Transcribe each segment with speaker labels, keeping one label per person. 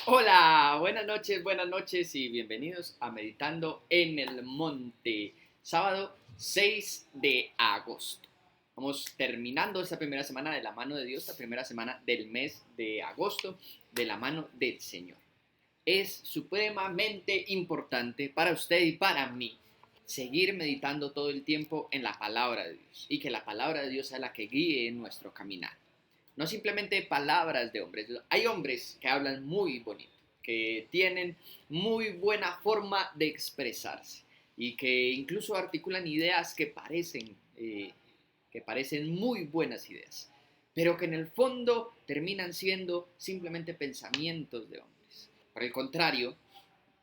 Speaker 1: Hola, buenas noches y bienvenidos a Meditando en el Monte, sábado 6 de agosto. Vamos terminando esta primera semana de la mano de Dios, la primera semana del mes de agosto, de la mano del Señor. Es supremamente importante para usted y para mí seguir meditando todo el tiempo en la palabra de Dios y que la palabra de Dios sea la que guíe nuestro caminar. No simplemente palabras de hombres. Hay hombres que hablan muy bonito, que tienen muy buena forma de expresarse y que incluso articulan ideas que parecen muy buenas ideas, pero que en el fondo terminan siendo simplemente pensamientos de hombres. Por el contrario,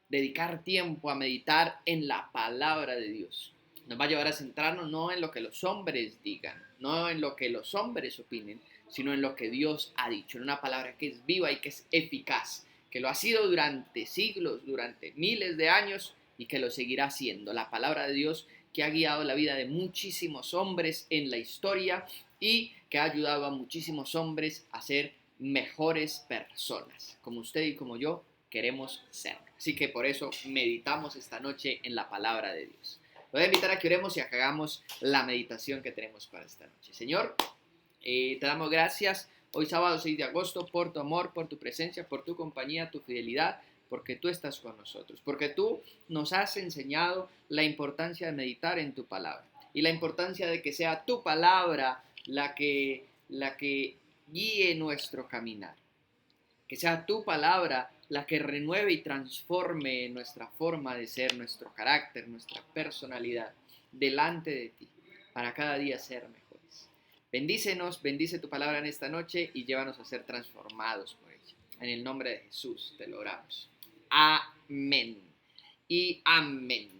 Speaker 1: dedicar tiempo a meditar en la palabra de Dios nos va a llevar a centrarnos no en lo que los hombres digan, no en lo que los hombres opinen, sino en lo que Dios ha dicho, en una palabra que es viva y que es eficaz, que lo ha sido durante siglos, durante miles de años y que lo seguirá siendo. La palabra de Dios que ha guiado la vida de muchísimos hombres en la historia y que ha ayudado a muchísimos hombres a ser mejores personas, como usted y como yo queremos ser. Así que por eso meditamos esta noche en la palabra de Dios. Voy a invitar a que oremos y a que hagamos la meditación que tenemos para esta noche. Señor, te damos gracias hoy sábado 6 de agosto por tu amor, por tu presencia, por tu compañía, tu fidelidad, porque tú estás con nosotros, porque tú nos has enseñado la importancia de meditar en tu palabra y la importancia de que sea tu palabra la que guíe nuestro caminar. Que sea tu palabra la que renueve y transforme nuestra forma de ser, nuestro carácter, nuestra personalidad delante de ti, para cada día ser mejores. Bendícenos, bendice tu palabra en esta noche y llévanos a ser transformados por ella. En el nombre de Jesús te lo oramos. Amén. Y amén.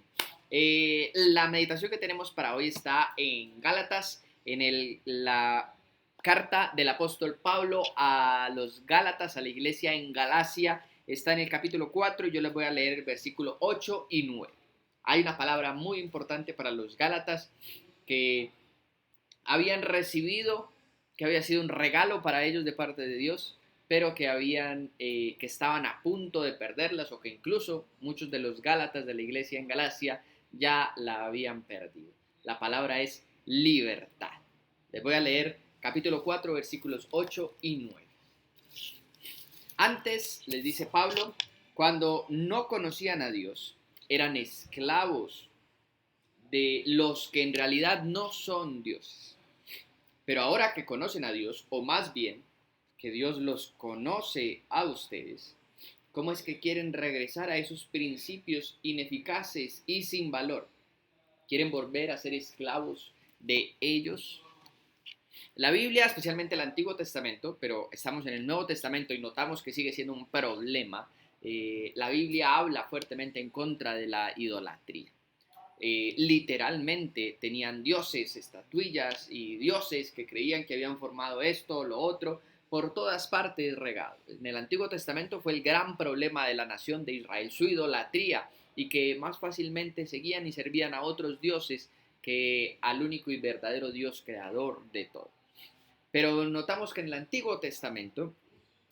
Speaker 1: La meditación que tenemos para hoy está en Gálatas, la carta del apóstol Pablo a los Gálatas, a la iglesia en Galacia, está en el capítulo 4 y yo les voy a leer el versículo 8 y 9. Hay una palabra muy importante para los Gálatas que habían recibido, que había sido un regalo para ellos de parte de Dios, pero que estaban a punto de perderlas o que incluso muchos de los Gálatas de la iglesia en Galacia ya la habían perdido. La palabra es libertad. Les voy a leer capítulo 4, versículos 8 y 9. Antes, les dice Pablo, cuando no conocían a Dios, eran esclavos de los que en realidad no son dioses. Pero ahora que conocen a Dios, o más bien, que Dios los conoce a ustedes, ¿cómo es que quieren regresar a esos principios ineficaces y sin valor? ¿Quieren volver a ser esclavos de ellos? La Biblia, especialmente el Antiguo Testamento, pero estamos en el Nuevo Testamento y notamos que sigue siendo un problema, la Biblia habla fuertemente en contra de la idolatría. Literalmente tenían dioses, estatuillas y dioses que creían que habían formado esto o lo otro, por todas partes regado. En el Antiguo Testamento fue el gran problema de la nación de Israel, su idolatría, y que más fácilmente seguían y servían a otros dioses que al único y verdadero Dios creador de todo. Pero notamos que en el Antiguo Testamento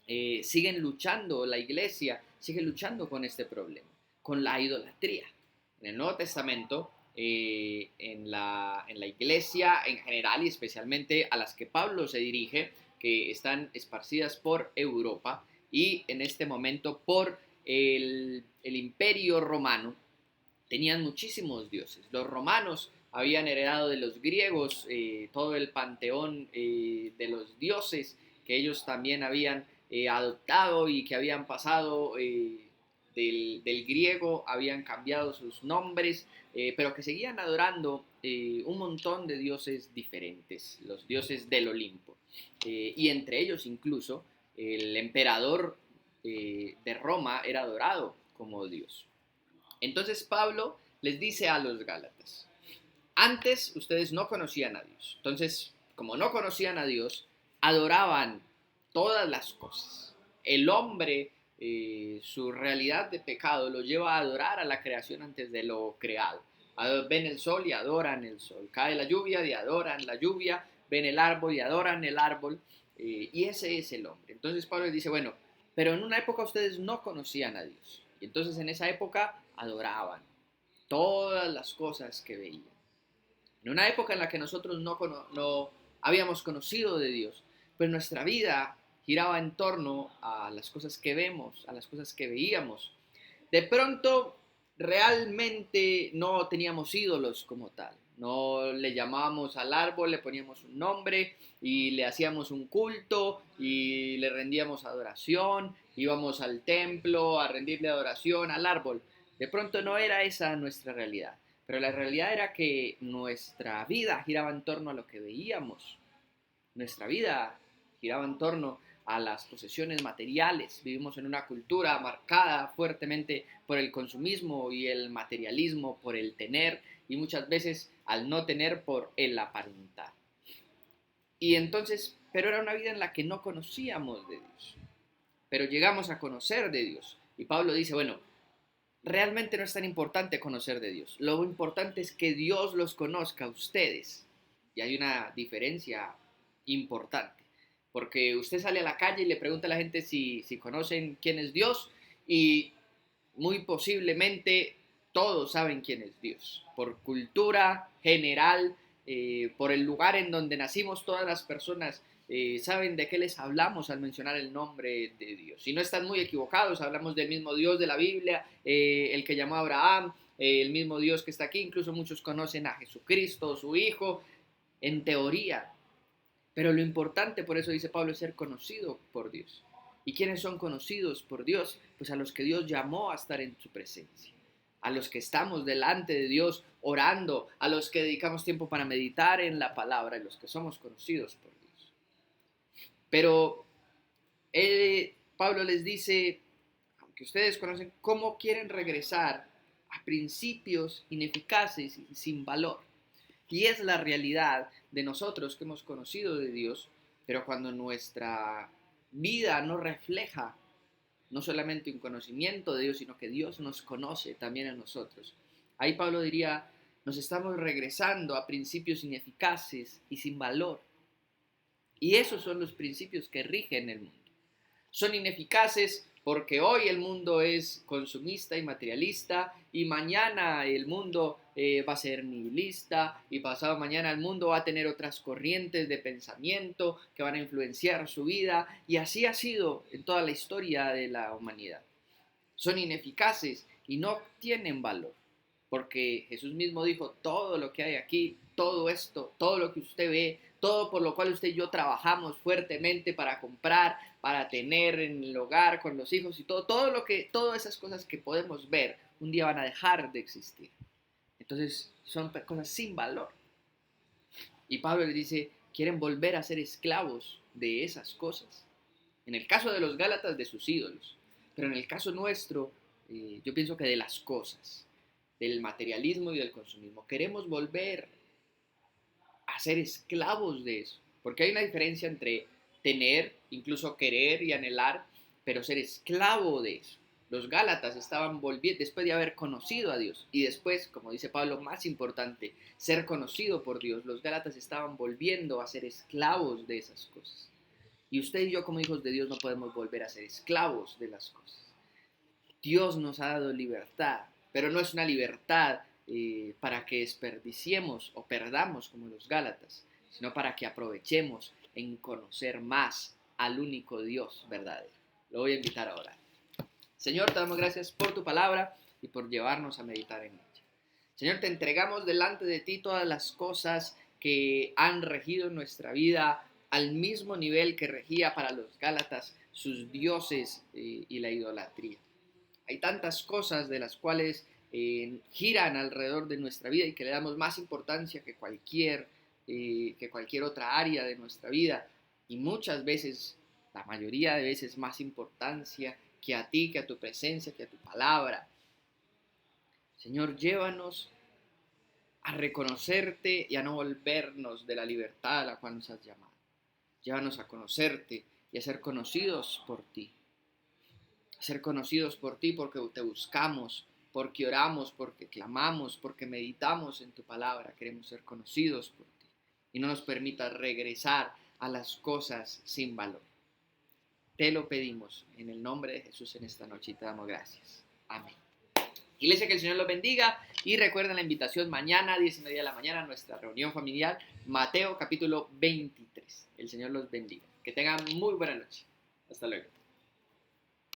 Speaker 1: siguen luchando, la iglesia sigue luchando con este problema, con la idolatría. En el Nuevo Testamento, en la iglesia en general y especialmente a las que Pablo se dirige, que están esparcidas por Europa y en este momento por el imperio romano, tenían muchísimos dioses. Los romanos habían heredado de los griegos todo el panteón de los dioses que ellos también habían adoptado y que habían pasado del griego, habían cambiado sus nombres, pero que seguían adorando un montón de dioses diferentes, los dioses del Olimpo. Y entre ellos incluso el emperador de Roma era adorado como Dios. Entonces Pablo les dice a los Gálatas, antes ustedes no conocían a Dios. Entonces, como no conocían a Dios, adoraban todas las cosas. El hombre, su realidad de pecado lo lleva a adorar a la creación antes de lo creado. Ven el sol y adoran el sol. Cae la lluvia y adoran la lluvia. Ven el árbol y adoran el árbol. Y ese es el hombre. Entonces Pablo dice, bueno, Pero en una época ustedes no conocían a Dios. Y entonces en esa época adoraban todas las cosas que veían. En una época en la que nosotros no habíamos conocido de Dios, pues nuestra vida giraba en torno a las cosas que vemos, a las cosas que veíamos. De pronto, realmente no teníamos ídolos como tal. No le llamábamos al árbol, le poníamos un nombre y le hacíamos un culto y le rendíamos adoración, íbamos al templo a rendirle adoración al árbol. De pronto no era esa nuestra realidad, pero la realidad era que nuestra vida giraba en torno a lo que veíamos. Nuestra vida giraba en torno a las posesiones materiales. Vivimos en una cultura marcada fuertemente por el consumismo y el materialismo, por el tener y muchas veces al no tener por el aparentar. Y entonces, pero era una vida en la que no conocíamos de Dios, pero llegamos a conocer de Dios. Y Pablo dice, bueno, realmente no es tan importante conocer de Dios. Lo importante es que Dios los conozca a ustedes. Y hay una diferencia importante. Porque usted sale a la calle y le pregunta a la gente si conocen quién es Dios y muy posiblemente todos saben quién es Dios. Por cultura general, por el lugar en donde nacimos, todas las personas saben de qué les hablamos al mencionar el nombre de Dios. Si no están muy equivocados, hablamos del mismo Dios de la Biblia, el que llamó a Abraham, el mismo Dios que está aquí. Incluso muchos conocen a Jesucristo, su Hijo, en teoría. Pero lo importante, por eso dice Pablo, es ser conocido por Dios. ¿Y quiénes son conocidos por Dios? Pues a los que Dios llamó a estar en su presencia, a los que estamos delante de Dios orando, a los que dedicamos tiempo para meditar en la palabra, y los que somos conocidos por Dios. Pero Pablo les dice, aunque ustedes conocen, ¿cómo quieren regresar a principios ineficaces y sin valor? Y es la realidad de nosotros que hemos conocido de Dios, pero cuando nuestra vida no refleja no solamente un conocimiento de Dios, sino que Dios nos conoce también a nosotros. Ahí Pablo diría, nos estamos regresando a principios ineficaces y sin valor. Y esos son los principios que rigen el mundo. Son ineficaces porque hoy el mundo es consumista y materialista y mañana el mundo va a ser nihilista y pasado mañana el mundo va a tener otras corrientes de pensamiento que van a influenciar su vida y así ha sido en toda la historia de la humanidad. Son ineficaces y no tienen valor porque Jesús mismo dijo, todo lo que hay aquí, todo esto, todo lo que usted ve, todo por lo cual usted y yo trabajamos fuertemente para comprar, para tener en el hogar, con los hijos y todas esas cosas que podemos ver, un día van a dejar de existir. Entonces son cosas sin valor. Y Pablo le dice, quieren volver a ser esclavos de esas cosas. En el caso de los Gálatas, de sus ídolos. Pero en el caso nuestro, yo pienso que de las cosas, del materialismo y del consumismo. Queremos volver a ser esclavos de eso. Porque hay una diferencia entre tener, incluso querer y anhelar, pero ser esclavo de eso. Los Gálatas estaban volviendo, después de haber conocido a Dios, y después, como dice Pablo, más importante, ser conocido por Dios, los Gálatas estaban volviendo a ser esclavos de esas cosas. Y usted y yo como hijos de Dios no podemos volver a ser esclavos de las cosas. Dios nos ha dado libertad, pero no es una libertad para que desperdiciemos o perdamos como los Gálatas, sino para que aprovechemos en conocer más al único Dios verdadero. Lo voy a invitar a orar. Señor, te damos gracias por tu palabra y por llevarnos a meditar en ella. Señor, te entregamos delante de ti todas las cosas que han regido nuestra vida al mismo nivel que regía para los Gálatas sus dioses y la idolatría. Hay tantas cosas de las cuales giran alrededor de nuestra vida y que le damos más importancia que cualquier otra área de nuestra vida. Y muchas veces, la mayoría de veces, más importancia que a ti, que a tu presencia, que a tu palabra. Señor, llévanos a reconocerte y a no volvernos de la libertad a la cual nos has llamado. Llévanos a conocerte y a ser conocidos por ti. Ser conocidos por ti porque te buscamos, porque oramos, porque clamamos, porque meditamos en tu palabra. Queremos ser conocidos por ti. Y no nos permitas regresar a las cosas sin valor. Te lo pedimos en el nombre de Jesús en esta noche y te damos gracias. Amén. Iglesia, que el Señor los bendiga y recuerden la invitación mañana a 10:30 de la mañana a nuestra reunión familiar, Mateo capítulo 23. El Señor los bendiga. Que tengan muy buena noche. Hasta luego.